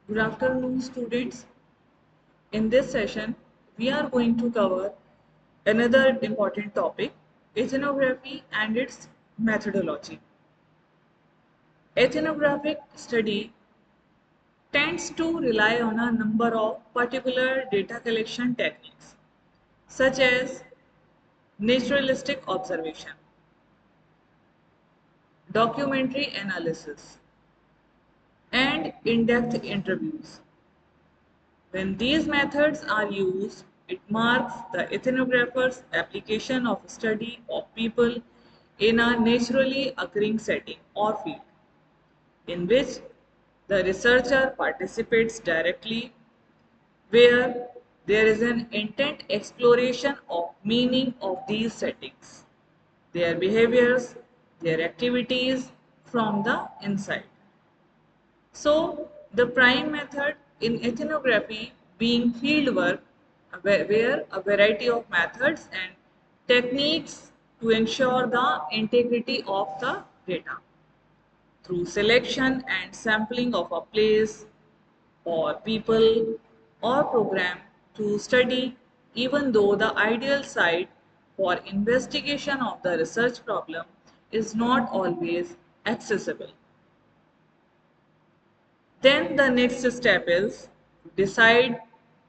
Good afternoon, students. In this session, we are going to cover another important topic, ethnography and its methodology. Ethnographic study tends to rely on a number of particular data collection techniques, such as naturalistic observation, documentary analysis, and in-depth interviews. When these methods are used, it marks the ethnographer's application of study of people in a naturally occurring setting or field, in which the researcher participates directly, where there is an intent exploration of meaning of these settings, their behaviors, their activities from the inside. So, the prime method in ethnography being fieldwork, where a variety of methods and techniques to ensure the integrity of the data through selection and sampling of a place or people or program to study, even though the ideal site for investigation of the research problem is not always accessible. Then the next step is decide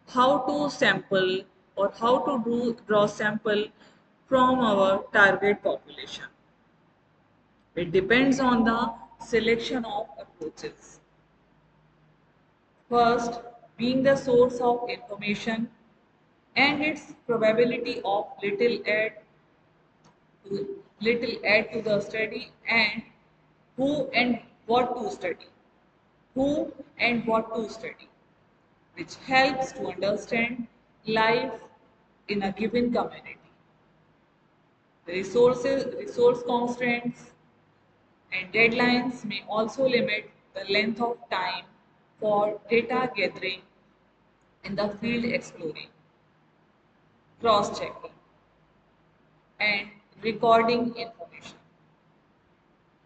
how to sample or how to draw sample from our target population. It depends on the selection of approaches. First, being the source of information and its probability of little add to the study, and who and what to study. Who and what to study, which helps to understand life in a given community. The resource constraints and deadlines may also limit the length of time for data gathering in the field exploring, cross-checking, and recording information.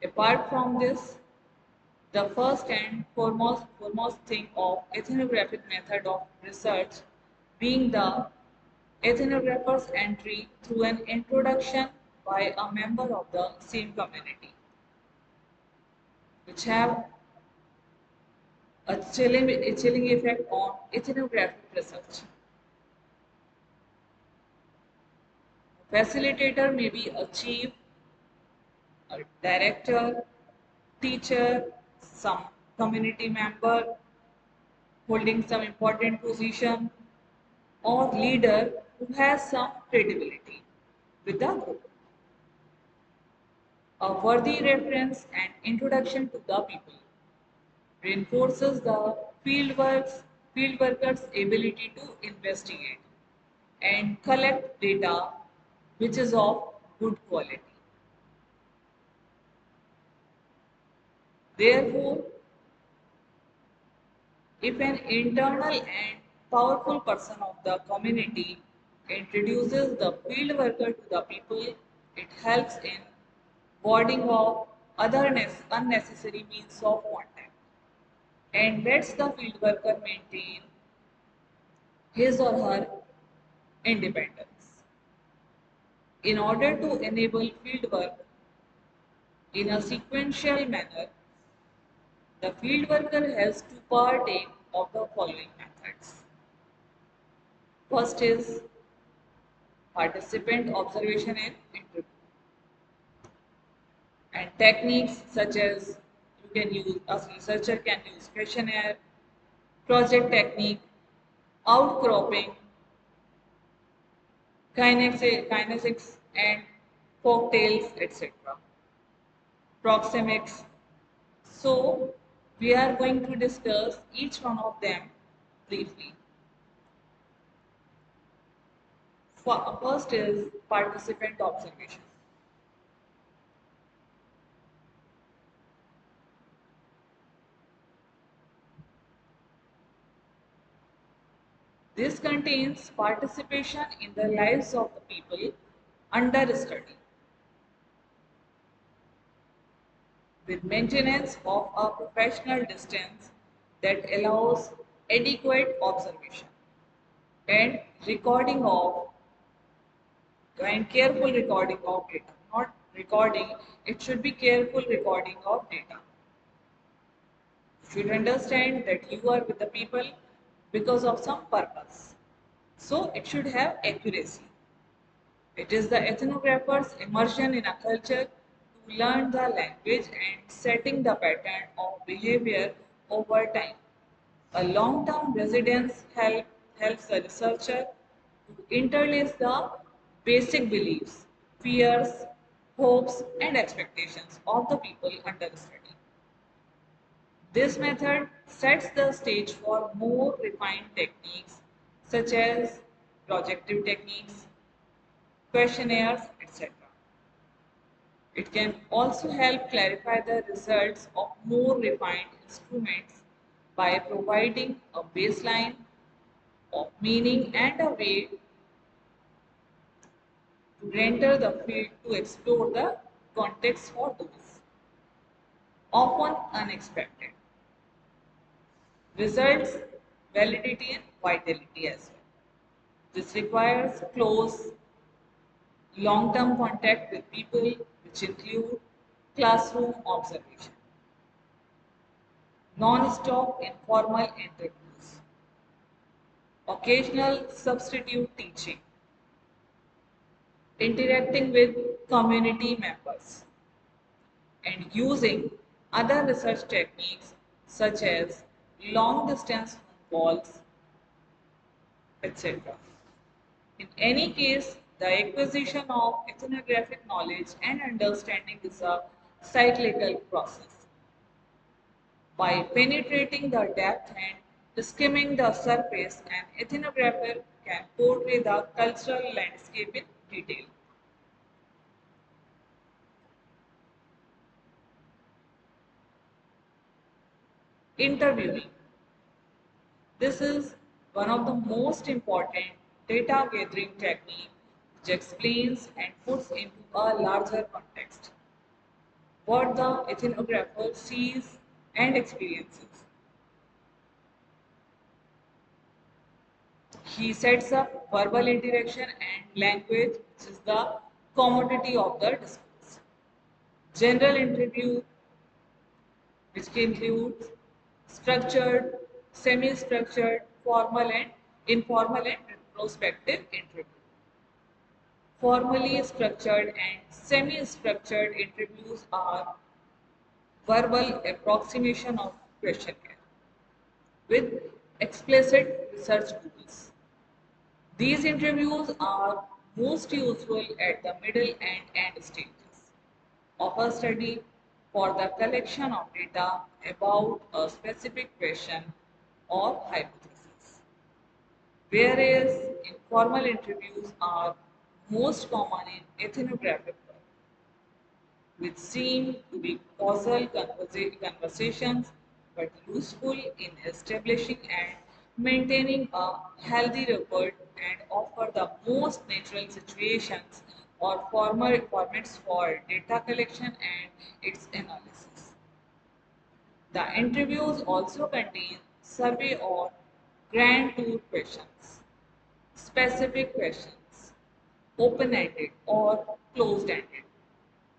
Apart from this, the first and foremost thing of ethnographic method of research being the ethnographer's entry through an introduction by a member of the same community, which have a chilling effect on ethnographic research. A facilitator may be a chief, a director, teacher, some community member holding some important position, or leader who has some credibility with the group. A worthy reference and introduction to the people reinforces the fieldworker's ability to investigate and collect data which is of good quality. Therefore, if an internal and powerful person of the community introduces the field worker to the people, it helps in warding off other unnecessary means of contact and lets the field worker maintain his or her independence. In order to enable field work in a sequential manner, the field worker has to partake of the following methods. First is participant observation and interview, and techniques such as you can use a researcher can use questionnaire, project technique, outcropping, kinesics and cocktails, etc. Proxemics. So we are going to discuss each one of them briefly. First is participant observation. This contains participation in the lives of the people under study with maintenance of a professional distance that allows adequate observation and recording of and careful recording of data. Not recording, it should be careful recording of data. You should understand that you are with the people because of some purpose. So it should have accuracy. It is the ethnographer's immersion in a culture to learn the language and setting the pattern of behavior over time. A long-term residence helps the researcher to interlace the basic beliefs, fears, hopes, and expectations of the people under study. This method sets the stage for more refined techniques such as projective techniques, questionnaires, etc. It can also help clarify the results of more refined instruments by providing a baseline of meaning and a way to render the field to explore the context for those, often unexpected, results, validity and vitality as well. This requires close, long-term contact with people which include classroom observation, non-stop informal interviews, occasional substitute teaching, interacting with community members, and using other research techniques such as long distance phone calls, etc. In any case, the acquisition of ethnographic knowledge and understanding is a cyclical process. By penetrating the depth and skimming the surface, an ethnographer can portray the cultural landscape in detail. Interviewing. This is one of the most important data gathering technique which explains and puts into a larger context what the ethnographer sees and experiences. He sets up verbal interaction and language, which is the commodity of the discourse. General interview, which includes structured, semi-structured, formal and informal and retrospective interview. Formally structured and semi-structured interviews are verbal approximation of questionnaire with explicit research goals. These interviews are most useful at the middle and end stages of a study for the collection of data about a specific question or hypothesis. Whereas informal interviews are most common in ethnographic work, which seem to be causal conversations but useful in establishing and maintaining a healthy record and offer the most natural situations or formats for data collection and its analysis. The interviews also contain survey or grand tour questions, specific questions, open-ended or closed-ended,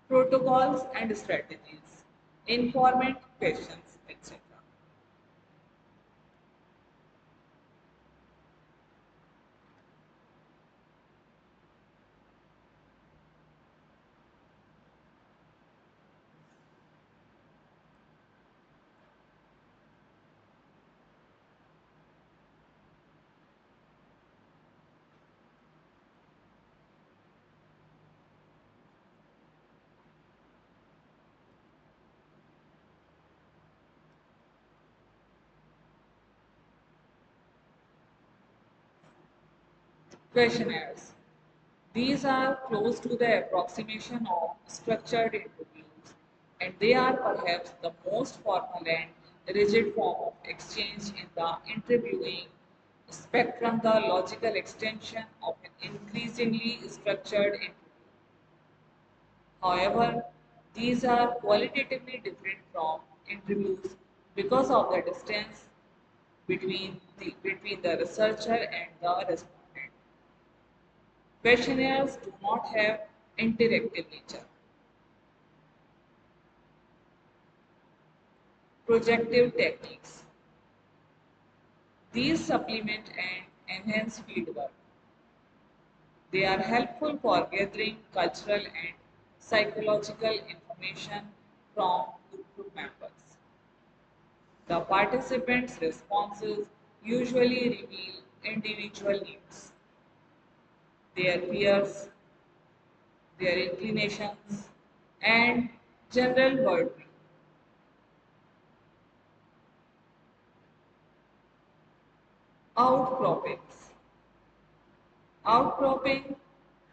protocols and strategies, informant questions, etc. Questionnaires. These are close to the approximation of structured interviews, and they are perhaps the most formal and rigid form of exchange in the interviewing spectrum, the logical extension of an increasingly structured interview. However, these are qualitatively different from interviews because of the distance between the researcher and the respondent. Questionnaires do not have interactive nature. Projective techniques. These supplement and enhance fieldwork. They are helpful for gathering cultural and psychological information from group members. The participants' responses usually reveal individual needs, their fears, their inclinations, and general worldview. Outcroppings. Outcropping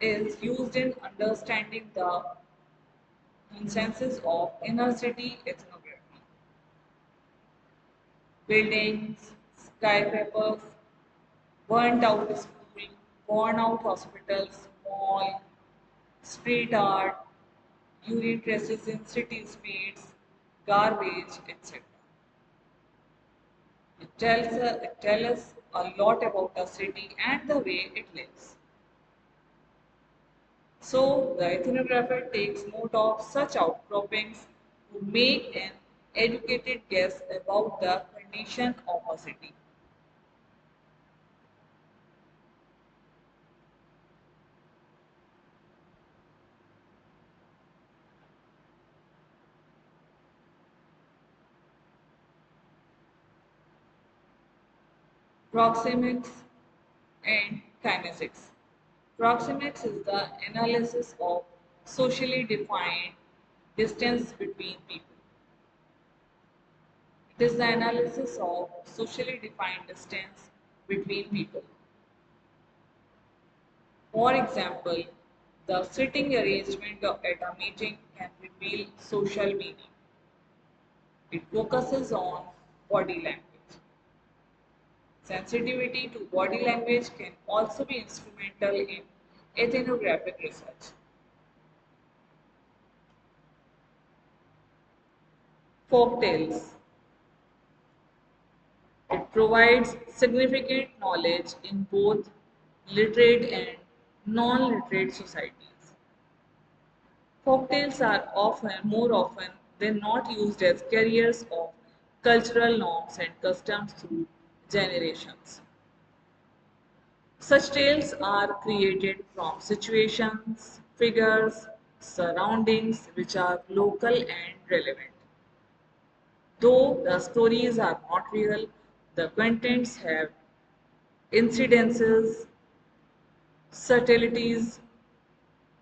is used in understanding the consensus of inner city ethnography. Buildings, skyscrapers, burnt out school, worn out hospitals, mall, street art, urine traces in city streets, garbage, etc. It tells us a lot about a city and the way it lives. So the ethnographer takes note of such outcroppings to make an educated guess about the condition of a city. Proxemics and kinesics. Proxemics is the analysis of socially defined distance between people. It is the analysis of socially defined distance between people. For example, the sitting arrangement at a meeting can reveal social meaning. It focuses on body language. Sensitivity to body language can also be instrumental in ethnographic research. Folktales. It provides significant knowledge in both literate and non-literate societies. Folktales are more often than not used as carriers of cultural norms and customs through generations. Such tales are created from situations, figures, surroundings which are local and relevant. Though the stories are not real, the contents have incidences, subtleties,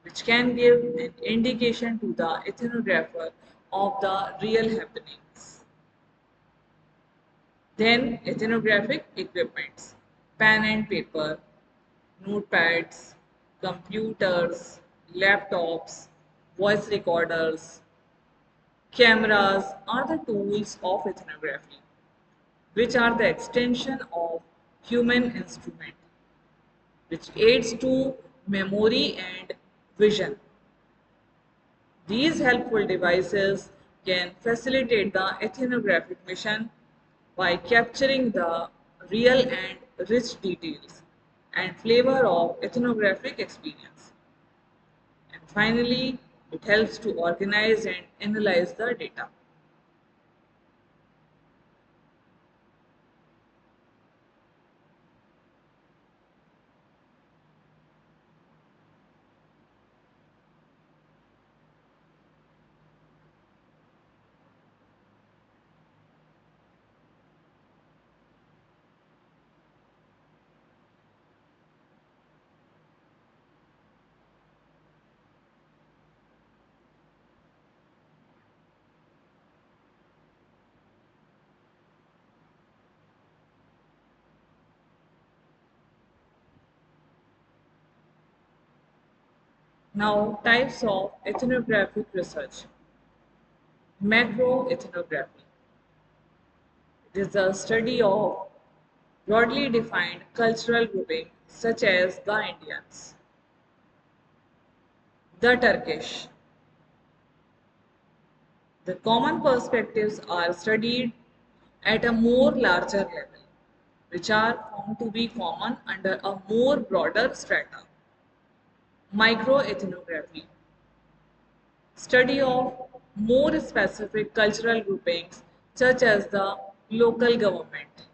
which can give an indication to the ethnographer of the real happenings. Then, ethnographic equipments, pen and paper, notepads, computers, laptops, voice recorders, cameras are the tools of ethnography, which are the extension of human instrument, which aids to memory and vision. These helpful devices can facilitate the ethnographic mission by capturing the real and rich details and flavor of ethnographic experience. And finally, it helps to organize and analyze the data. Now, types of ethnographic research. Macroethnography. It is the study of broadly defined cultural grouping such as the Indians, the Turkish. The common perspectives are studied at a more larger level. which are found to be common under a more broader strata. Microethnography, study of more specific cultural groupings such as the local government.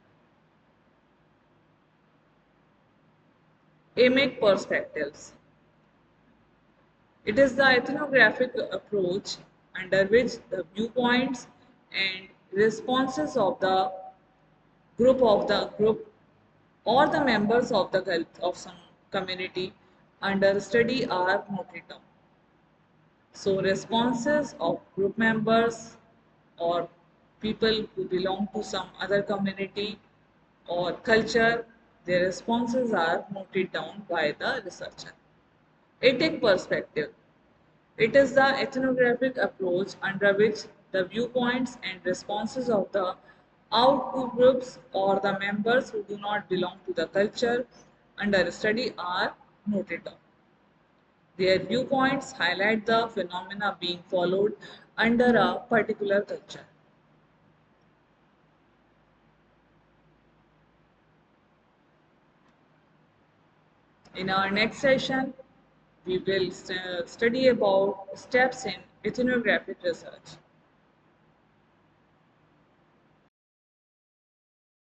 Amic perspectives. It is the ethnographic approach under which the viewpoints and responses of the group or the members of of some community under study are noted down. So responses of group members or people who belong to some other community or culture, their responses are noted down by the researcher. Ethic perspective. It is the ethnographic approach under which the viewpoints and responses of the outgroup groups or the members who do not belong to the culture under study are noted down. Their viewpoints highlight the phenomena being followed under a particular culture. In our next session, we will study about steps in ethnographic research.